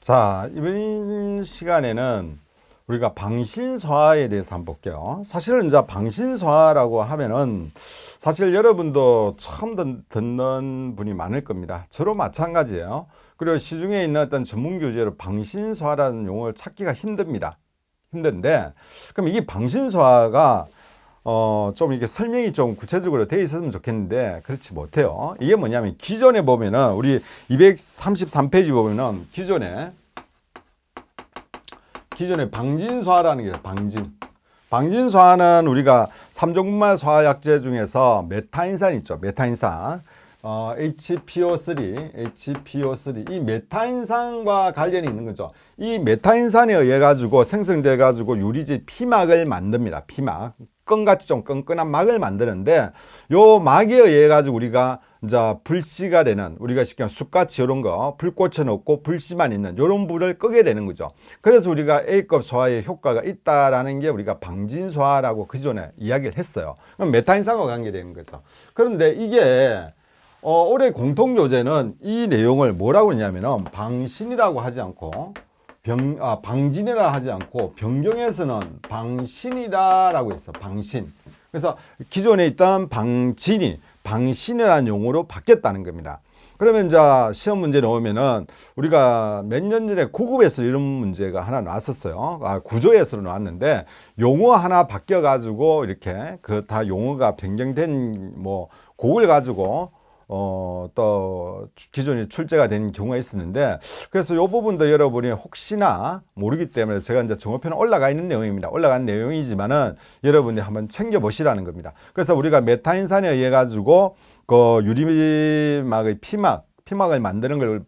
자, 이번 시간에는 우리가 방신소화에 대해서 한번 볼게요. 사실은 이제 방신소화라고 하면은 사실 여러분도 처음 듣는 분이 많을 겁니다. 저로 마찬가지예요. 그리고 시중에 있는 어떤 전문 교재로 방신소화라는 용어를 찾기가 힘듭니다. 힘든데, 그럼 이 방신소화가 좀 이게 설명이 좀 구체적으로 되어 있었으면 좋겠는데 그렇지 못해요. 이게 뭐냐면 기존에 보면은 우리 233페이지 보면은 기존에 방진소화라는 게 있어요. 방진소화는 우리가 3종분말 소화약제 중에서 메타인산 있죠. 메타인산. HPO3 이 메타인산과 관련이 있는 거죠. 이 메타인산에 의해 가지고 생성돼 가지고 유리질 피막을 만듭니다. 피막. 끈같이 좀 끈끈한 막을 만드는데 요 막에 의해 가지고 우리가 이제 불씨가 되는, 우리가 쉽게 숯같이 이런 거 불 꽂혀 놓고 불씨만 있는 이런 불을 끄게 되는 거죠. 그래서 우리가 A급 소화에 효과가 있다라는 게 우리가 방진소화라고 그전에 이야기를 했어요. 그럼 메타인산과 관계되는 거죠. 그런데 이게 올해 공통교재는 이 내용을 뭐라고 했냐면은 방신이라고 하지 않고 방진이라 하지 않고 변경해서는 방신이라고 했어. 방신. 그래서 기존에 있던 방진이 방신이라는 용어로 바뀌었다는 겁니다. 그러면 이제 시험 문제 나오면은 우리가 몇 년 전에 9급에서 이런 문제가 하나 나왔었어요. 구조에서 나왔는데 용어 하나 바뀌어 가지고 이렇게 그 다 용어가 변경된 그걸 가지고 또 기존에 출제가 된 경우가 있었는데, 그래서 이 부분도 여러분이 혹시나 모르기 때문에 제가 이제 정오편에 올라가 있는 내용입니다. 올라간 내용이지만은 여러분이 한번 챙겨 보시라는 겁니다. 그래서 우리가 메타인산에 의해 가지고 그 유리막의 피막을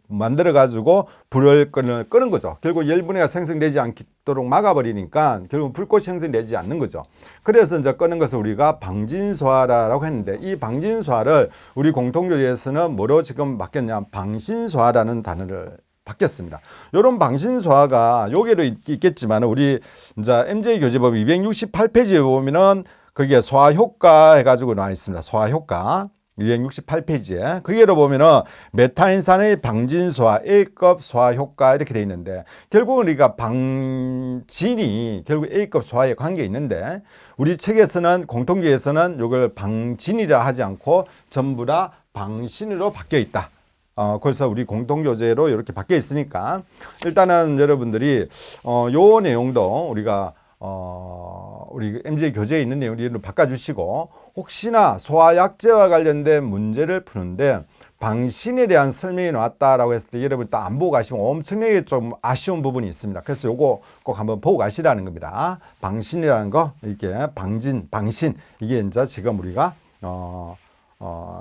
만들어 가지고 불을 끄는 거죠. 결국 열분해가 생성되지 않도록 막아버리니까 결국 불꽃이 생성되지 않는 거죠. 그래서 이제 끄는 것을 우리가 방진소화라고 했는데, 이 방진소화를 우리 공통교재에서는 뭐로 지금 바뀌었냐? 방신소화라는 단어를 바뀌었습니다. 이런 방신소화가 여기도 있겠지만 우리 이제 MJ 교재법 268페이지에 보면은 거기에 소화효과 해가지고 나와 있습니다. 소화효과. 268페이지에 거기로 보면은 메타인산의 방진소화 A급 소화 효과 이렇게 되어 있는데, 결국은 우리가 방진이 결국 A급 소화에 관계 있는데 우리 책에서는 공통교에서는 이걸 방진이라 하지 않고 전부 다 방신으로 바뀌어 있다. 그래서 우리 공통교재로 이렇게 바뀌어 있으니까 일단은 여러분들이 요 내용도 우리가 우리 MJ 교재에 있는 내용을 바꿔주시고, 혹시나 소화약제와 관련된 문제를 푸는데 방신에 대한 설명이 나왔다라고 했을 때 여러분 또 안 보고 가시면 엄청나게 좀 아쉬운 부분이 있습니다. 그래서 요거 꼭 한번 보고 가시라는 겁니다. 방신이라는 거, 이게 방신, 이게 이제 지금 우리가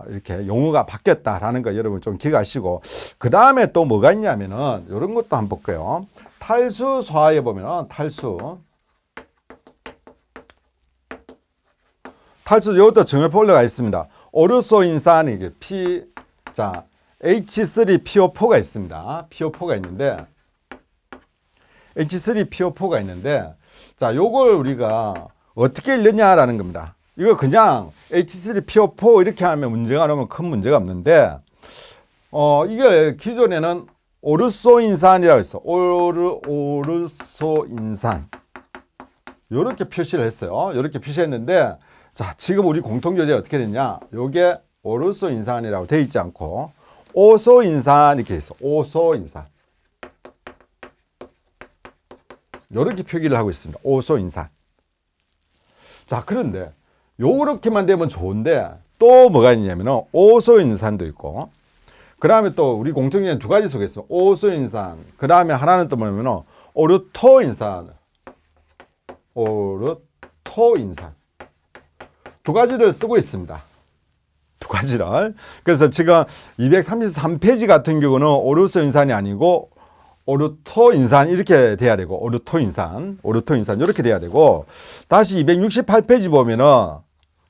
이렇게 용어가 바뀌었다라는 거 여러분 좀 기억하시고, 그 다음에 또 뭐가 있냐면은 이런 것도 한번 볼게요. 탈수 소화에 보면은 탈수 이것도 정열표 올라가 있습니다. 오르소인산이 H3PO4가 있습니다. PO4가 있는데, H3PO4가 있는데, 자, 요걸 우리가 어떻게 읽느냐라는 겁니다. 이거 그냥 H3PO4 이렇게 하면 문제가 나오면 큰 문제가 없는데, 이게 기존에는 오르소인산이라고 했어. 오르소인산. 요렇게 표시를 했어요. 요렇게 표시했는데, 자, 지금 우리 공통교재에 어떻게 됐냐? 요게 오르소인산이라고 되어 있지 않고 오소인산 이렇게 있어. 오소인산. 요렇게 표기를 하고 있습니다. 오소인산. 자, 그런데 요렇게만 되면 좋은데 또 뭐가 있냐면은 오소인산도 있고, 그 다음에 또 우리 공통교재는 두 가지 속에 있어. 오소인산. 그 다음에 하나는 또 뭐냐면은 오르토인산. 두 가지를 쓰고 있습니다. 두 가지를. 그래서 지금 233페이지 같은 경우는 오르소인산이 아니고 오르토인산 이렇게 돼야 되고, 오르토인산 이렇게 돼야 되고, 다시 268페이지 보면은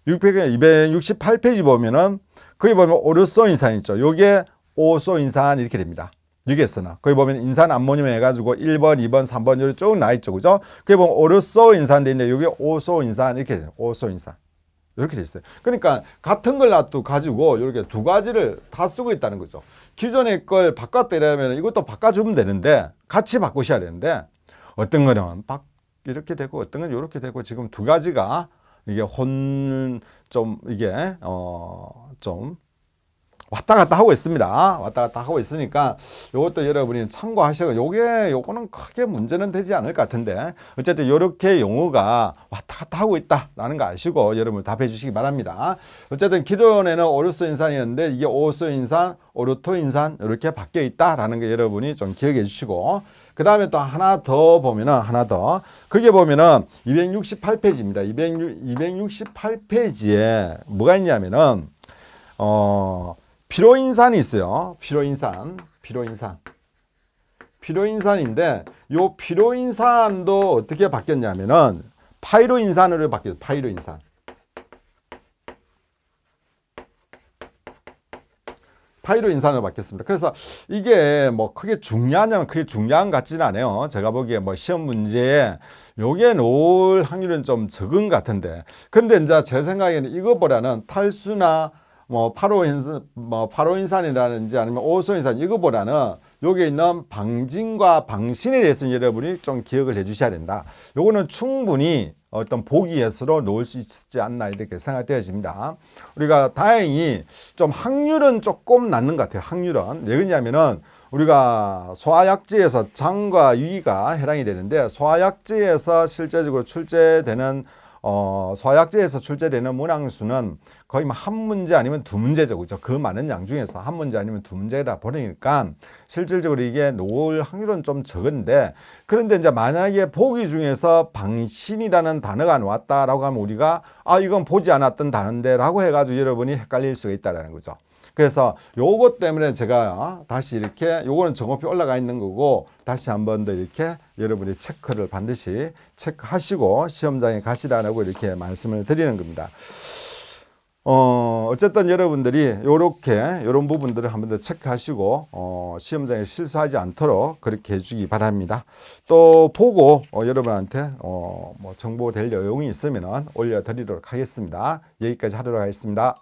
268페이지 보면은 거기 보면 오르소인산 있죠. 요게 오소인산 이렇게 됩니다. 여기에서는 거기 보면 인산 암모늄 해가지고 1번, 2번, 3번 이렇게 쭉 나와 있죠, 그죠? 거기 보면 오르소인산 돼 있는데 여기 오소인산 이렇게 돼요. 오소인산. 이렇게 돼 있어요. 그러니까 같은 걸 놔도 가지고 이렇게 두 가지를 다 쓰고 있다는 거죠. 기존의 걸 바꿨다 이러면 이것도 바꿔주면 되는데 같이 바꾸셔야 되는데 어떤 거는 이렇게 되고 어떤 건 이렇게 되고 지금 두 가지가 이게 이게 좀 왔다 갔다 하고 있습니다. 왔다 갔다 하고 있으니까 이것도 여러분이 참고하셔서 요거는 크게 문제는 되지 않을 것 같은데 어쨌든 이렇게 용어가 왔다 갔다 하고 있다라는 거 아시고 여러분 답해 주시기 바랍니다. 어쨌든 기존에는 오르소 인산이었는데 이게 오소 인산, 오르토 인산 이렇게 바뀌어 있다라는 거 여러분이 좀 기억해 주시고 그 다음에 또 하나 더 보면은 그게 보면은 268페이지입니다. 268페이지에 뭐가 있냐면은 피로인산이 있어요. 피로인산인데 요 피로인산도 어떻게 바뀌었냐면은 파이로인산으로 바뀌었어요. 파이로인산으로 바뀌었습니다. 그래서 이게 뭐 크게 중요하냐면 크게 중요한 것 같지는 않아요. 제가 보기에 뭐 시험 문제에 요게 나올 확률은 좀 적은 것 같은데. 그런데 이제 제 생각에는 이거보다는 탈수나 뭐 파로인산이라든지 아니면 오소인산 이거보다는 여기 있는 방진과 방신에 대해서 여러분이 좀 기억을 해 주셔야 된다. 요거는 충분히 어떤 보기 예수로 놓을 수 있지 않나 이렇게 생각되어집니다. 우리가 다행히 좀 확률은 조금 낮는 것 같아요. 확률은 왜 그러냐면은 우리가 소화약지에서 장과 위가 해당이 되는데 소화약지에서 실제적으로 출제되는 소화약지에서 출제되는 문항수는 거의 뭐 한 문제 아니면 두 문제죠. 그죠? 그 많은 양 중에서 한 문제 아니면 두 문제다 보니까 실질적으로 이게 나올 확률은 좀 적은데 그런데 이제 만약에 보기 중에서 방신이라는 단어가 나왔다라고 하면 우리가 이건 보지 않았던 단어인데 라고 해가지고 여러분이 헷갈릴 수가 있다라는 거죠. 그래서 요것 때문에 제가 다시 이렇게 요거는 정오표 올라가 있는 거고 다시 한 번 더 이렇게 여러분이 체크를 반드시 체크하시고 시험장에 가시라고 이렇게 말씀을 드리는 겁니다. 어쨌든 여러분들이 요런 부분들을 한 번 더 체크하시고 시험장에 실수하지 않도록 그렇게 해주기 바랍니다. 또 보고 여러분한테 뭐 정보될 내용이 있으면 올려드리도록 하겠습니다. 여기까지 하도록 하겠습니다.